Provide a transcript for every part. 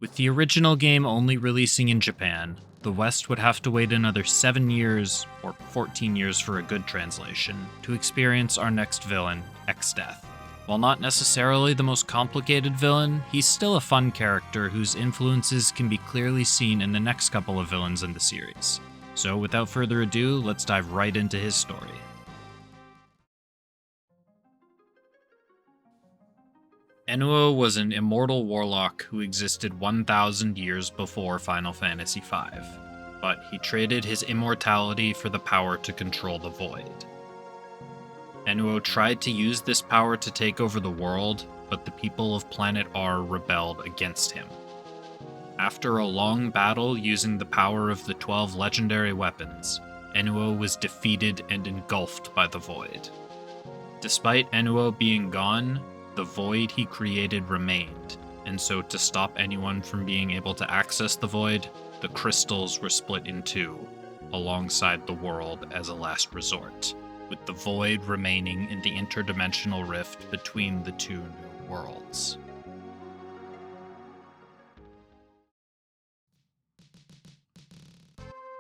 With the original game only releasing in Japan, the West would have to wait another 7 years, or 14 years for a good translation, to experience our next villain, Exdeath. While not necessarily the most complicated villain, he's still a fun character whose influences can be clearly seen in the next couple of villains in the series. So without further ado, let's dive right into his story. Enuo was an immortal warlock who existed 1,000 years before Final Fantasy V, but he traded his immortality for the power to control the Void. Enuo tried to use this power to take over the world, but the people of Planet R rebelled against him. After a long battle using the power of the 12 legendary weapons, Enuo was defeated and engulfed by the Void. Despite Enuo being gone, the Void he created remained, and so to stop anyone from being able to access the Void, the crystals were split in two, alongside the world as a last resort, with the Void remaining in the interdimensional rift between the two new worlds.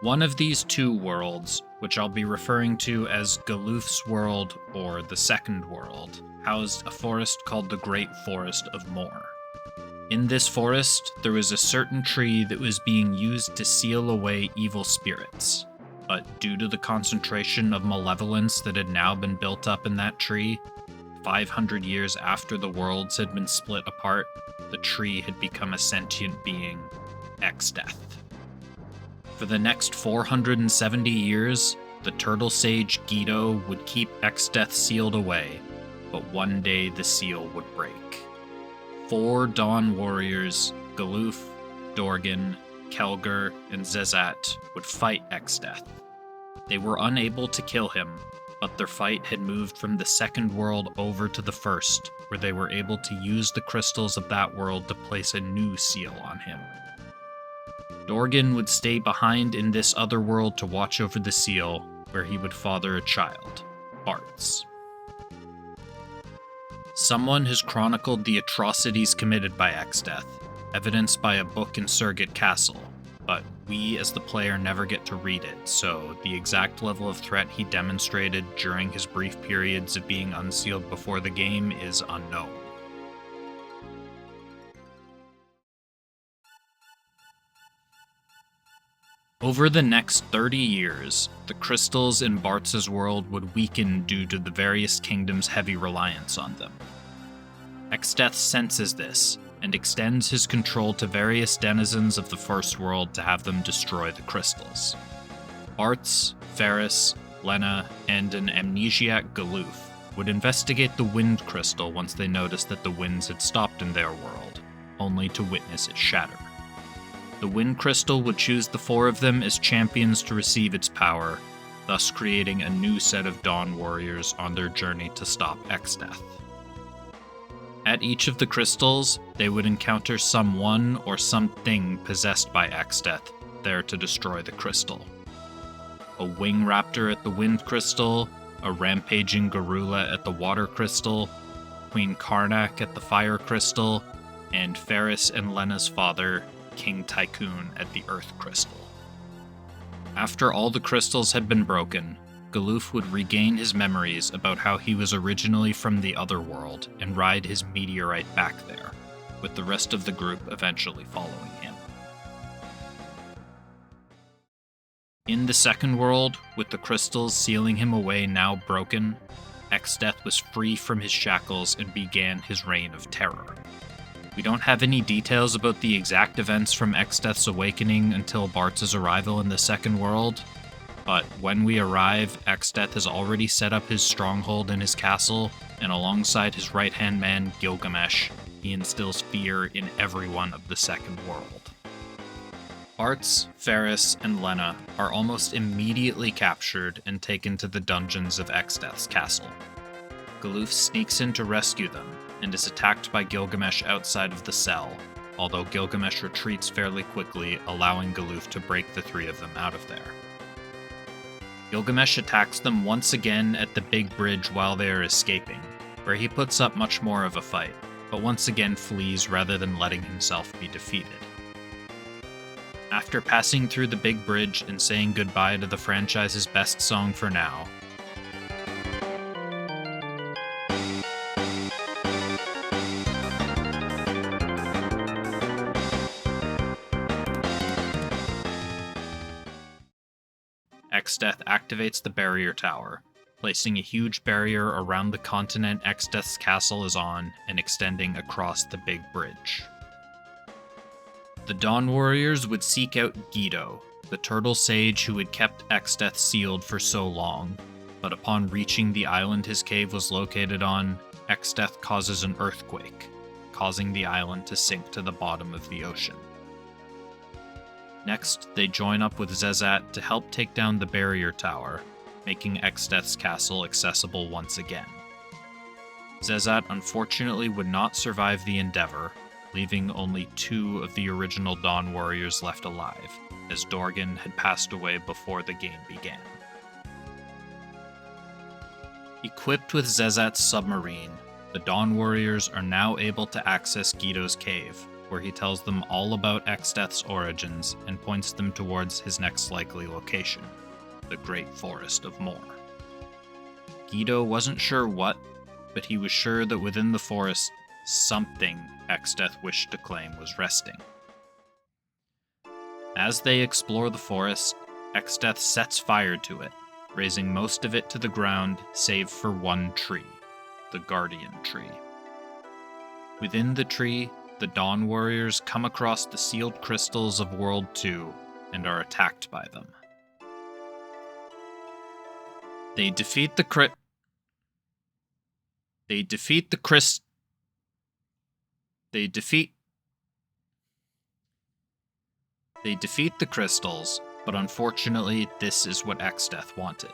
One of these two worlds, which I'll be referring to as Galuf's world or the Second World, housed a forest called the Great Forest of Mor. In this forest, there was a certain tree that was being used to seal away evil spirits, but due to the concentration of malevolence that had now been built up in that tree, 500 years after the worlds had been split apart, the tree had become a sentient being, Exdeath. For the next 470 years, the turtle sage Guido would keep Exdeath sealed away, but one day the seal would break. 4 Dawn warriors, Galuf, Dorgan, Kelger, and Zezat, would fight Exdeath. They were unable to kill him, but their fight had moved from the Second World over to the First, where they were able to use the crystals of that world to place a new seal on him. Dorgan would stay behind in this other world to watch over the seal, where he would father a child, Bartz. Someone has chronicled the atrocities committed by Exdeath, evidenced by a book in Surgate Castle, but we as the player never get to read it, so the exact level of threat he demonstrated during his brief periods of being unsealed before the game is unknown. Over the next 30 years, the crystals in Bartz's world would weaken due to the various kingdoms' heavy reliance on them. Exdeath senses this, and extends his control to various denizens of the First World to have them destroy the crystals. Bartz, Ferris, Lena, and an amnesiac Galuf would investigate the Wind Crystal once they noticed that the winds had stopped in their world, only to witness it shatter. The Wind Crystal would choose the 4 of them as champions to receive its power, thus creating a new set of Dawn warriors on their journey to stop Exdeath. At each of the crystals, they would encounter someone or something possessed by Exdeath, there to destroy the crystal. A wing raptor at the Wind Crystal, a rampaging Garula at the Water Crystal, Queen Karnak at the Fire Crystal, and Ferris and Lena's father, King Tycoon, at the Earth Crystal. After all the crystals had been broken, Galuf would regain his memories about how he was originally from the other world and ride his meteorite back there, with the rest of the group eventually following him. In the Second World, with the crystals sealing him away now broken, Exdeath was free from his shackles and began his reign of terror. We don't have any details about the exact events from Exdeath's awakening until Bartz's arrival in the Second World, but when we arrive, Exdeath has already set up his stronghold in his castle, and alongside his right-hand man, Gilgamesh, he instills fear in everyone of the Second World. Bartz, Ferris, and Lena are almost immediately captured and taken to the dungeons of Exdeath's castle. Galuf sneaks in to rescue them, and is attacked by Gilgamesh outside of the cell, although Gilgamesh retreats fairly quickly, allowing Galuf to break the 3 of them out of there. Gilgamesh attacks them once again at the big bridge while they are escaping, where he puts up much more of a fight, but once again flees rather than letting himself be defeated. After passing through the big bridge and saying goodbye to the franchise's best song for now, Exdeath activates the barrier tower, placing a huge barrier around the continent Exdeath's castle is on and extending across the big bridge. The Dawn Warriors would seek out Guido, the turtle sage who had kept Exdeath sealed for so long, but upon reaching the island his cave was located on, Exdeath causes an earthquake, causing the island to sink to the bottom of the ocean. Next, they join up with Zezat to help take down the barrier tower, making Exdeath's castle accessible once again. Zezat unfortunately would not survive the endeavor, leaving only 2 of the original Dawn Warriors left alive, as Dorgan had passed away before the game began. Equipped with Zezat's submarine, the Dawn Warriors are now able to access Guido's cave, where he tells them all about Exdeath's origins and points them towards his next likely location, the Great Forest of Moor. Guido wasn't sure what, but he was sure that within the forest, something Exdeath wished to claim was resting. As they explore the forest, Exdeath sets fire to it, raising most of it to the ground save for one tree, the Guardian Tree. Within the tree, the Dawn Warriors come across the sealed crystals of World 2 and are attacked by them. They defeat the crystals, but unfortunately this is what Exdeath wanted.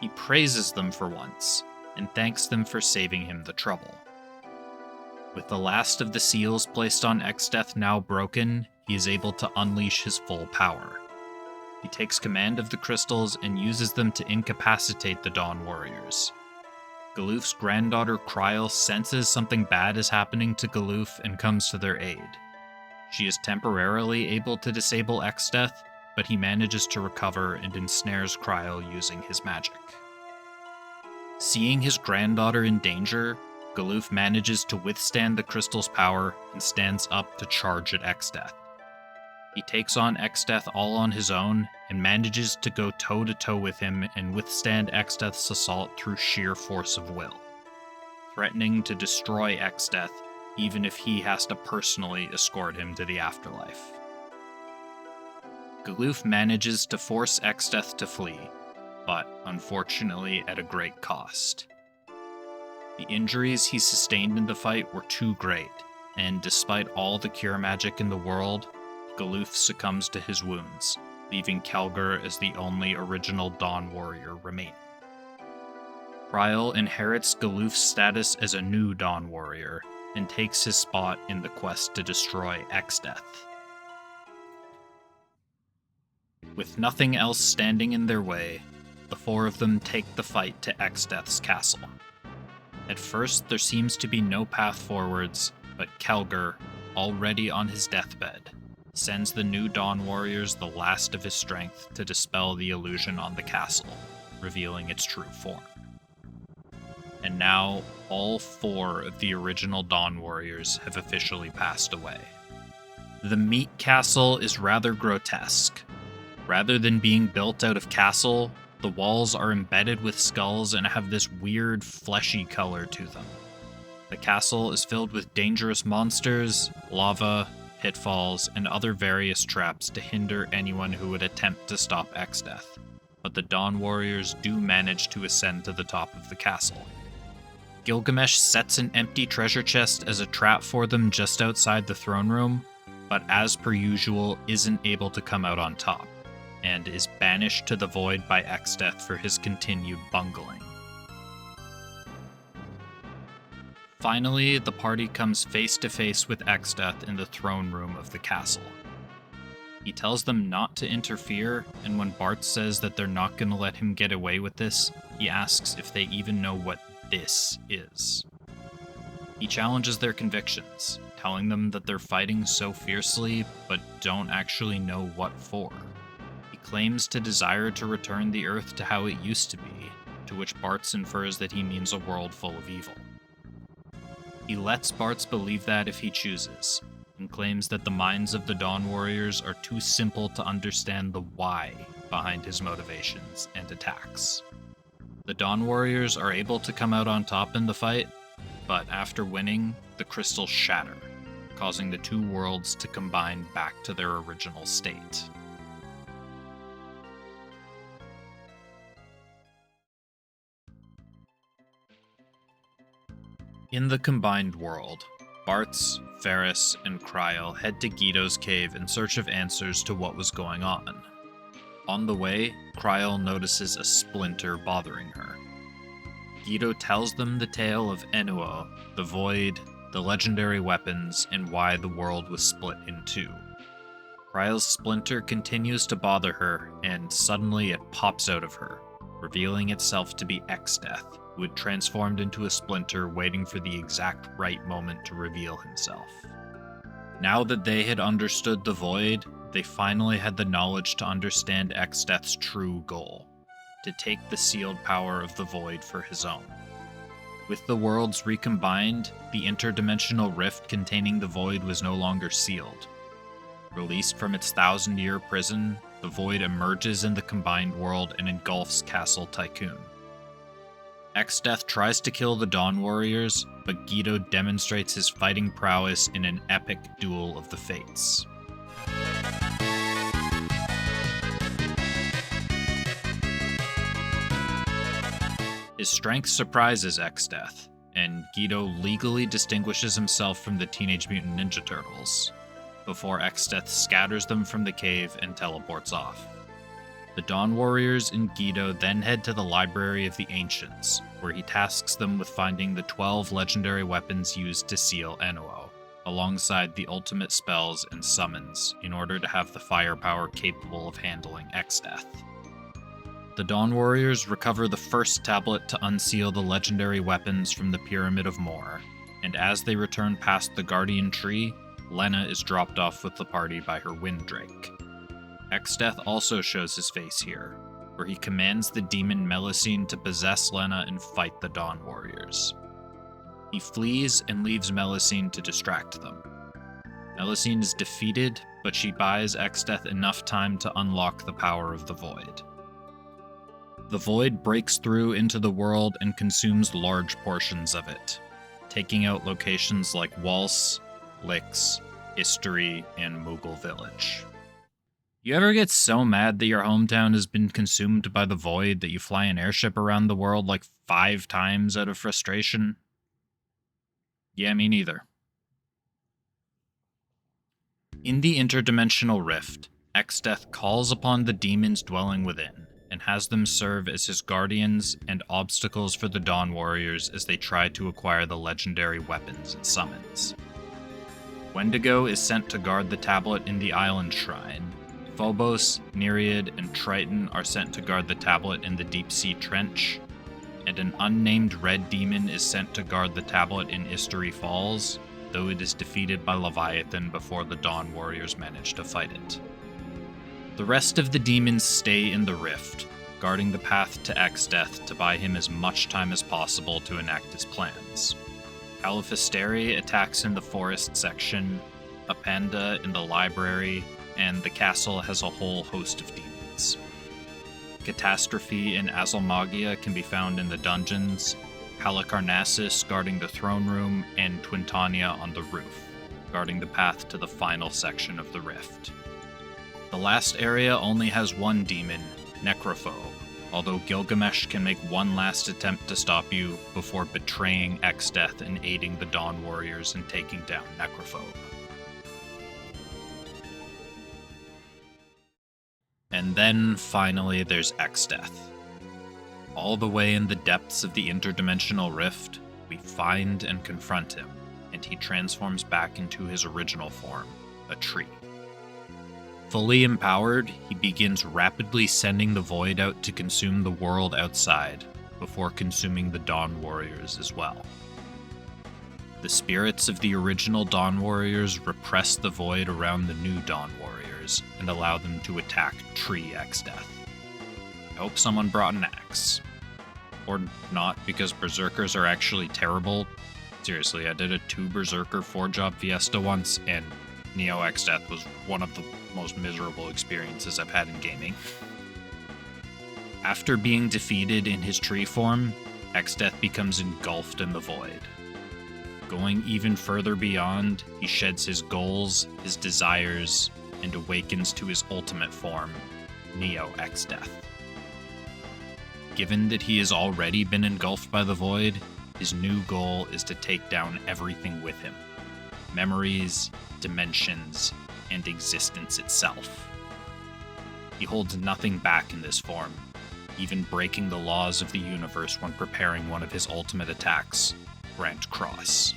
He praises them for once, and thanks them for saving him the trouble. With the last of the seals placed on Exdeath now broken, he is able to unleash his full power. He takes command of the crystals and uses them to incapacitate the Dawn Warriors. Galuf's granddaughter Kryl senses something bad is happening to Galuf and comes to their aid. She is temporarily able to disable Exdeath, but he manages to recover and ensnares Kryl using his magic. Seeing his granddaughter in danger, Galuf manages to withstand the crystal's power and stands up to charge at Exdeath. He takes on Exdeath all on his own and manages to go toe-to-toe with him and withstand Exdeath's assault through sheer force of will, threatening to destroy Exdeath even if he has to personally escort him to the afterlife. Galuf manages to force Exdeath to flee, but unfortunately at a great cost. The injuries he sustained in the fight were too great, and despite all the cure magic in the world, Galuf succumbs to his wounds, leaving Kelger as the only original Dawn Warrior remaining. Kryl inherits Galuf's status as a new Dawn Warrior, and takes his spot in the quest to destroy Exdeath. With nothing else standing in their way, the 4 of them take the fight to Exdeath's castle. At first, there seems to be no path forwards, but Kelger, already on his deathbed, sends the new Dawn Warriors the last of his strength to dispel the illusion on the castle, revealing its true form. And now, all 4 of the original Dawn Warriors have officially passed away. The Meat Castle is rather grotesque. Rather than being built out of castle, the walls are embedded with skulls and have this weird, fleshy color to them. The castle is filled with dangerous monsters, lava, pitfalls, and other various traps to hinder anyone who would attempt to stop Exdeath, but the Dawn Warriors do manage to ascend to the top of the castle. Gilgamesh sets an empty treasure chest as a trap for them just outside the throne room, but as per usual isn't able to come out on top, and is banished to the void by Exdeath for his continued bungling. Finally, the party comes face to face with Exdeath in the throne room of the castle. He tells them not to interfere, and when Bart says that they're not going to let him get away with this, he asks if they even know what this is. He challenges their convictions, telling them that they're fighting so fiercely but don't actually know what for. He claims to desire to return the Earth to how it used to be, to which Bartz infers that he means a world full of evil. He lets Bartz believe that if he chooses, and claims that the minds of the Dawn Warriors are too simple to understand the why behind his motivations and attacks. The Dawn Warriors are able to come out on top in the fight, but after winning, the crystals shatter, causing the two worlds to combine back to their original state. In the combined world, Bartz, Ferris, and Kryl head to Guido's cave in search of answers to what was going on. On the way, Kryl notices a splinter bothering her. Guido tells them the tale of Enuo, the Void, the legendary weapons, and why the world was split in two. Kryl's splinter continues to bother her, and suddenly it pops out of her, revealing itself to be Exdeath, who had transformed into a splinter waiting for the exact right moment to reveal himself. Now that they had understood the Void, they finally had the knowledge to understand Exdeath's true goal: to take the sealed power of the Void for his own. With the worlds recombined, the interdimensional rift containing the Void was no longer sealed. Released from its 1,000-year prison, the Void emerges in the combined world and engulfs Castle Tycoon. Exdeath tries to kill the Dawn Warriors, but Guido demonstrates his fighting prowess in an epic duel of the fates. His strength surprises Exdeath, and Guido legally distinguishes himself from the Teenage Mutant Ninja Turtles, before Exdeath scatters them from the cave and teleports off. The Dawn Warriors and Guido then head to the Library of the Ancients, where he tasks them with finding the 12 legendary weapons used to seal Enuo, alongside the ultimate spells and summons, in order to have the firepower capable of handling Exdeath. The Dawn Warriors recover the first tablet to unseal the legendary weapons from the Pyramid of Mor, and as they return past the Guardian Tree, Lena is dropped off with the party by her Winddrake. Exdeath also shows his face here, where he commands the demon Melusine to possess Lena and fight the Dawn Warriors. He flees and leaves Melusine to distract them. Melusine is defeated, but she buys Exdeath enough time to unlock the power of the Void. The Void breaks through into the world and consumes large portions of it, taking out locations like Waltz, Lix, History, and Moogle Village. You ever get so mad that your hometown has been consumed by the Void that you fly an airship around the world like 5 times out of frustration? Yeah, me neither. In the interdimensional rift, Exdeath calls upon the demons dwelling within, and has them serve as his guardians and obstacles for the Dawn Warriors as they try to acquire the legendary weapons it summons. Wendigo is sent to guard the tablet in the Island Shrine. Phobos, Nereid, and Triton are sent to guard the tablet in the Deep Sea Trench, and an unnamed red demon is sent to guard the tablet in Istory Falls, though it is defeated by Leviathan before the Dawn Warriors manage to fight it. The rest of the demons stay in the rift, guarding the path to Exdeath to buy him as much time as possible to enact his plans. Califisteri attacks in the forest section, Apanda in the library, and the castle has a whole host of demons. Catastrophe and Azalmagia can be found in the dungeons, Halicarnassus guarding the throne room, and Twintania on the roof, guarding the path to the final section of the rift. The last area only has one demon, Necrophobe, although Gilgamesh can make one last attempt to stop you before betraying Exdeath and aiding the Dawn Warriors in taking down Necrophobe. And then, finally, there's Exdeath. All the way in the depths of the interdimensional rift, we find and confront him, and he transforms back into his original form, a tree. Fully empowered, he begins rapidly sending the Void out to consume the world outside, before consuming the Dawn Warriors as well. The spirits of the original Dawn Warriors repress the void around the new Dawn Warriors and allow them to attack Tree Exdeath. I hope someone brought an axe. Or not, because Berserkers are actually terrible. Seriously, I did a 2 Berserker 4-job Fiesta once, and Neo Exdeath was one of the most miserable experiences I've had in gaming. After being defeated in his tree form, Exdeath becomes engulfed in the void. Going even further beyond, he sheds his goals, his desires, and awakens to his ultimate form, Neo Exdeath. Given that he has already been engulfed by the void, his new goal is to take down everything with him. Memories, dimensions, and existence itself. He holds nothing back in this form, even breaking the laws of the universe when preparing one of his ultimate attacks, Grand Cross.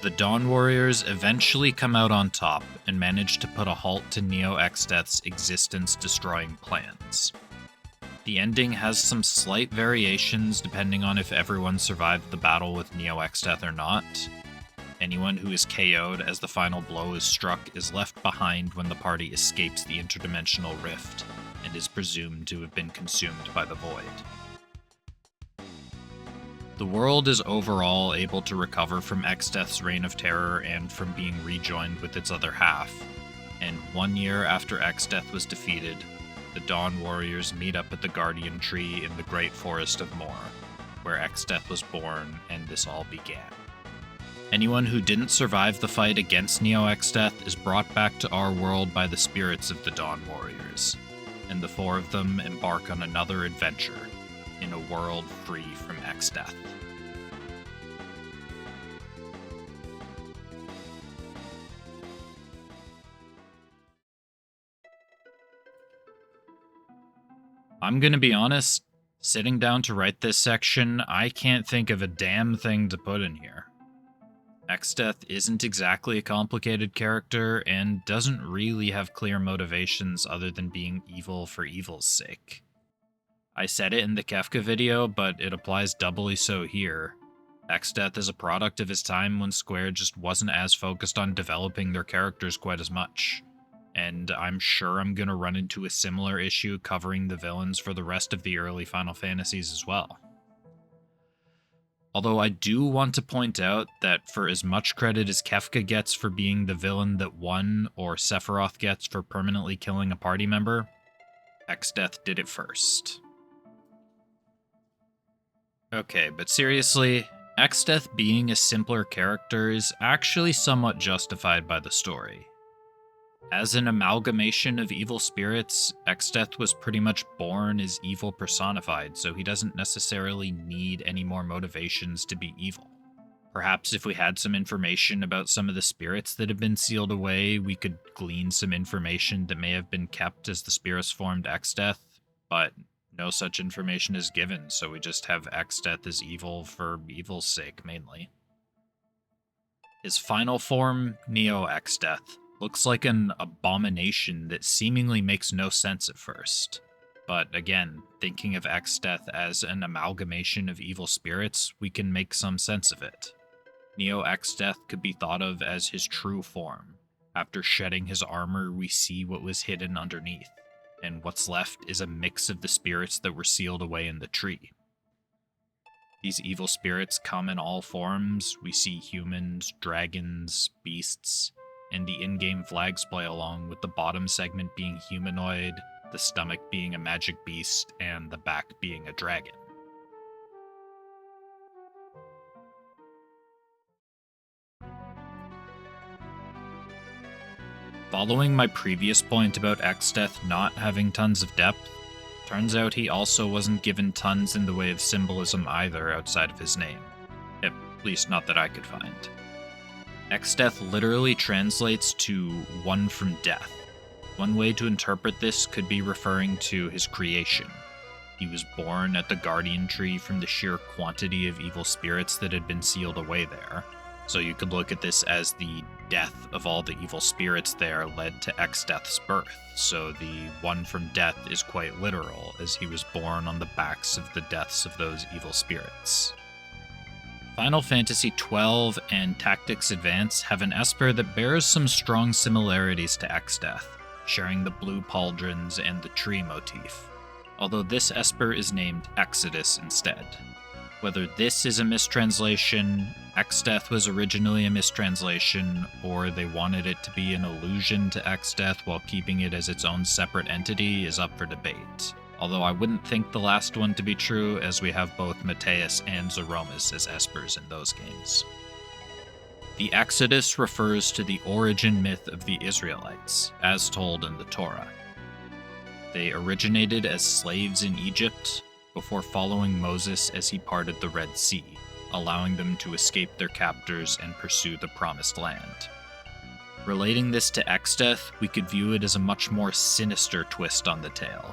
The Dawn Warriors eventually come out on top and manage to put a halt to Neo Exdeath's existence-destroying plans. The ending has some slight variations depending on if everyone survived the battle with Neo Exdeath or not. Anyone who is KO'd as the final blow is struck is left behind when the party escapes the interdimensional rift and is presumed to have been consumed by the void. The world is overall able to recover from Exdeath's reign of terror and from being rejoined with its other half, and 1 year after Exdeath was defeated, the Dawn Warriors meet up at the Guardian Tree in the Great Forest of Moor, where Exdeath was born and this all began. Anyone who didn't survive the fight against Neo Exdeath is brought back to our world by the spirits of the Dawn Warriors, and the 4 of them embark on another adventure in a world free from Exdeath. I'm gonna be honest, sitting down to write this section, I can't think of a damn thing to put in here. Exdeath isn't exactly a complicated character and doesn't really have clear motivations other than being evil for evil's sake. I said it in the Kefka video, but it applies doubly so here. Exdeath is a product of his time when Square just wasn't as focused on developing their characters quite as much. And I'm sure I'm gonna run into a similar issue covering the villains for the rest of the early Final Fantasies as well. Although I do want to point out that for as much credit as Kefka gets for being the villain that won, or Sephiroth gets for permanently killing a party member, Exdeath did it first. Okay, but seriously, Exdeath being a simpler character is actually somewhat justified by the story. As an amalgamation of evil spirits, Exdeath was pretty much born as evil personified, so he doesn't necessarily need any more motivations to be evil. Perhaps if we had some information about some of the spirits that have been sealed away, we could glean some information that may have been kept as the spirits formed Exdeath, but no such information is given, so we just have Exdeath as evil for evil's sake, mainly. His final form, Neo Exdeath, looks like an abomination that seemingly makes no sense at first. But again, thinking of Exdeath as an amalgamation of evil spirits, we can make some sense of it. Neo Exdeath could be thought of as his true form. After shedding his armor, we see what was hidden underneath, and what's left is a mix of the spirits that were sealed away in the tree. These evil spirits come in all forms. We see humans, dragons, beasts, and the in-game flags play along, with the bottom segment being humanoid, the stomach being a magic beast, and the back being a dragon. Following my previous point about Exdeath not having tons of depth, turns out he also wasn't given tons in the way of symbolism either outside of his name. At least not that I could find. Exdeath literally translates to one from death. One way to interpret this could be referring to his creation. He was born at the Guardian Tree from the sheer quantity of evil spirits that had been sealed away there. So you could look at this as the death of all the evil spirits there led to Exdeath's birth. So the one from death is quite literal, as he was born on the backs of the deaths of those evil spirits. Final Fantasy XII and Tactics Advance have an Esper that bears some strong similarities to Exdeath, sharing the blue pauldrons and the tree motif, although this Esper is named Exodus instead. Whether this is a mistranslation, Exdeath was originally a mistranslation, or they wanted it to be an allusion to Exdeath while keeping it as its own separate entity is up for debate. Although I wouldn't think the last one to be true, as we have both Mateus and Zeromus as Espers in those games. The Exodus refers to the origin myth of the Israelites, as told in the Torah. They originated as slaves in Egypt, before following Moses as he parted the Red Sea, allowing them to escape their captors and pursue the Promised Land. Relating this to Exdeath, we could view it as a much more sinister twist on the tale,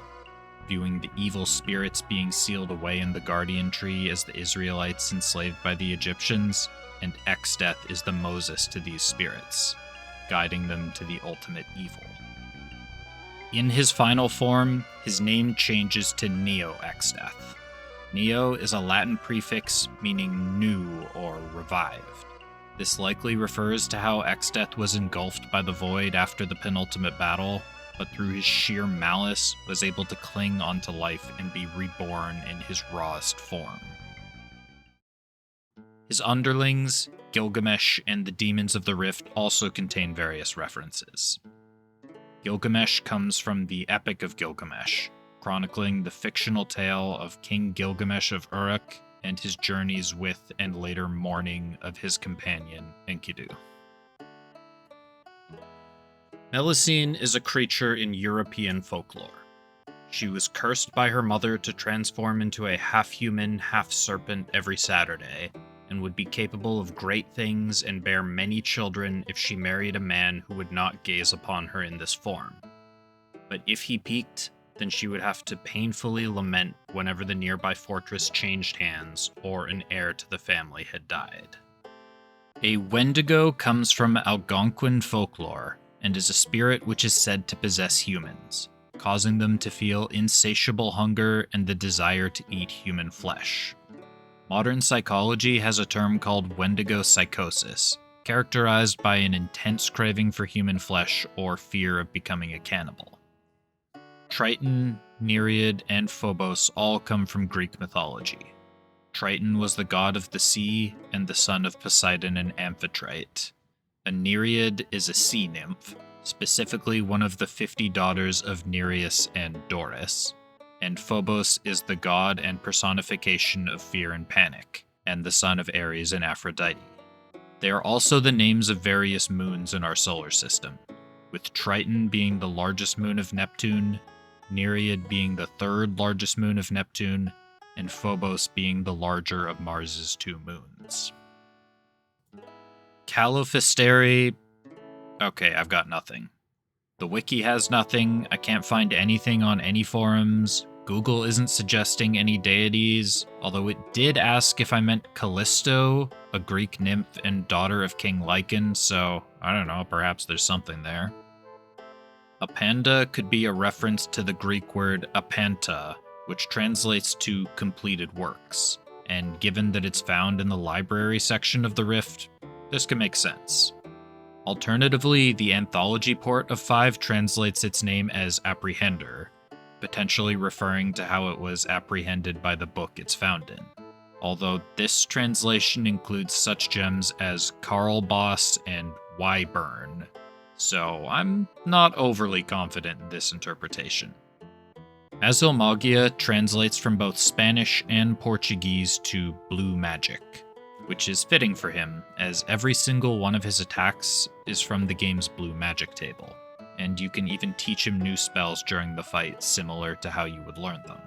viewing the evil spirits being sealed away in the Guardian Tree as the Israelites enslaved by the Egyptians, and Exdeath is the Moses to these spirits, guiding them to the ultimate evil. In his final form, his name changes to Neo Exdeath. Neo is a Latin prefix meaning new or revived. This likely refers to how Exdeath was engulfed by the void after the penultimate battle, but through his sheer malice was able to cling onto life and be reborn in his rawest form. His underlings, Gilgamesh and the demons of the Rift, also contain various references. Gilgamesh comes from the Epic of Gilgamesh, chronicling the fictional tale of King Gilgamesh of Uruk and his journeys with and later mourning of his companion, Enkidu. Melusine is a creature in European folklore. She was cursed by her mother to transform into a half-human, half-serpent every Saturday, and would be capable of great things and bear many children if she married a man who would not gaze upon her in this form. But if he peaked, then she would have to painfully lament whenever the nearby fortress changed hands or an heir to the family had died. A Wendigo comes from Algonquin folklore, and is a spirit which is said to possess humans, causing them to feel insatiable hunger and the desire to eat human flesh. Modern psychology has a term called Wendigo psychosis, characterized by an intense craving for human flesh or fear of becoming a cannibal. Triton, Nereid, and Phobos all come from Greek mythology. Triton was the god of the sea and the son of Poseidon and Amphitrite. A Nereid is a sea nymph, specifically one of the 50 daughters of Nereus and Doris, and Phobos is the god and personification of fear and panic, and the son of Ares and Aphrodite. They are also the names of various moons in our solar system, with Triton being the largest moon of Neptune, Nereid being the third largest moon of Neptune, and Phobos being the larger of Mars's 2 moons. Calofisteri. Okay, I've got nothing. The wiki has nothing, I can't find anything on any forums, Google isn't suggesting any deities, although it did ask if I meant Callisto, a Greek nymph and daughter of King Lycan, so I don't know, perhaps there's something there. Apanda could be a reference to the Greek word apanta, which translates to completed works, and given that it's found in the library section of the Rift, this could make sense. Alternatively, the anthology port of 5 translates its name as Apprehender, potentially referring to how it was apprehended by the book it's found in. Although this translation includes such gems as Carl Boss and Wyburn, so I'm not overly confident in this interpretation. Azilmagia translates from both Spanish and Portuguese to blue magic, which is fitting for him, as every single one of his attacks is from the game's blue magic table, and you can even teach him new spells during the fight similar to how you would learn them.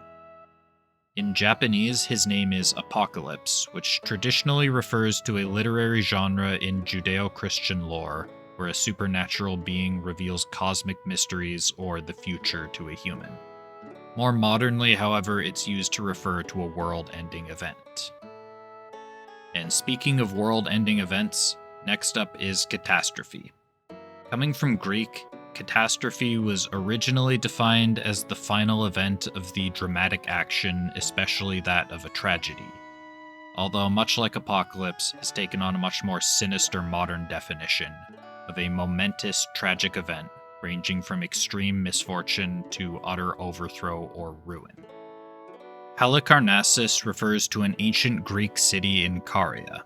In Japanese, his name is Apocalypse, which traditionally refers to a literary genre in Judeo-Christian lore, where a supernatural being reveals cosmic mysteries or the future to a human. More modernly, however, it's used to refer to a world-ending event. And speaking of world-ending events, next up is catastrophe. Coming from Greek, catastrophe was originally defined as the final event of the dramatic action, especially that of a tragedy. although much like Apocalypse, has taken on a much more sinister modern definition of a momentous, tragic event ranging from extreme misfortune to utter overthrow or ruin. Halicarnassus refers to an ancient Greek city in Caria.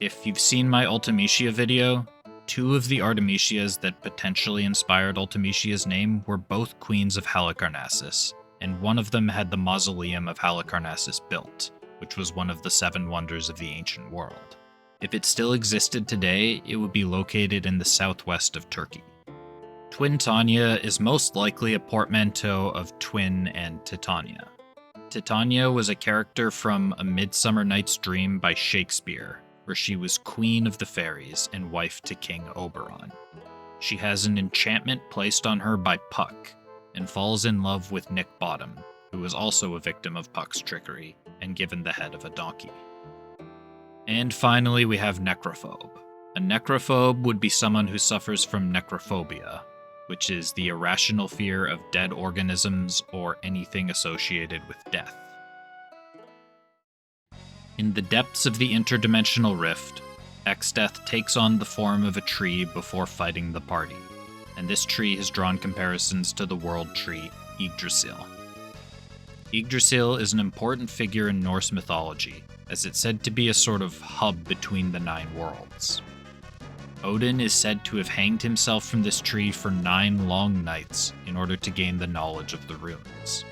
If you've seen my Ultimecia video, two of the Artemisias that potentially inspired Ultimecia's name were both queens of Halicarnassus, and one of them had the mausoleum of Halicarnassus built, which was one of the 7 wonders of the ancient world. If it still existed today, it would be located in the southwest of Turkey. Twintania is most likely a portmanteau of twin and Titania. Titania was a character from A Midsummer Night's Dream by Shakespeare, where she was queen of the fairies and wife to King Oberon. She has an enchantment placed on her by Puck, and falls in love with Nick Bottom, who was also a victim of Puck's trickery and given the head of a donkey. And finally, we have necrophobe. A necrophobe would be someone who suffers from necrophobia, which is the irrational fear of dead organisms or anything associated with death. In the depths of the interdimensional rift, Exdeath takes on the form of a tree before fighting the party, and this tree has drawn comparisons to the world tree Yggdrasil. Yggdrasil is an important figure in Norse mythology, as it's said to be a sort of hub between the 9 worlds. Odin is said to have hanged himself from this tree for 9 long nights in order to gain the knowledge of the runes.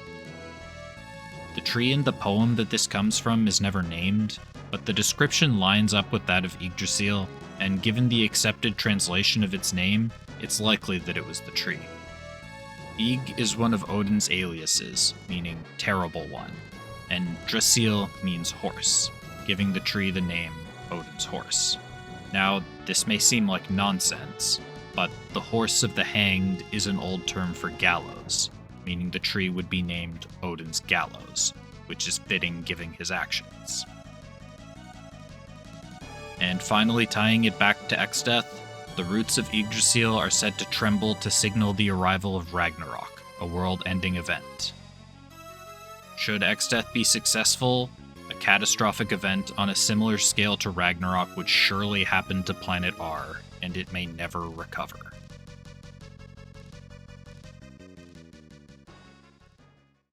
The tree in the poem that this comes from is never named, but the description lines up with that of Yggdrasil, and given the accepted translation of its name, it's likely that it was the tree. Ygg is one of Odin's aliases, meaning terrible one, and Drasil means horse, giving the tree the name Odin's horse. Now, this may seem like nonsense, but the horse of the hanged is an old term for gallows, meaning the tree would be named Odin's gallows, which is fitting given his actions. And finally, tying it back to Exdeath, the roots of Yggdrasil are said to tremble to signal the arrival of Ragnarok, a world-ending event. Should Exdeath be successful, a catastrophic event on a similar scale to Ragnarok would surely happen to planet R, and it may never recover.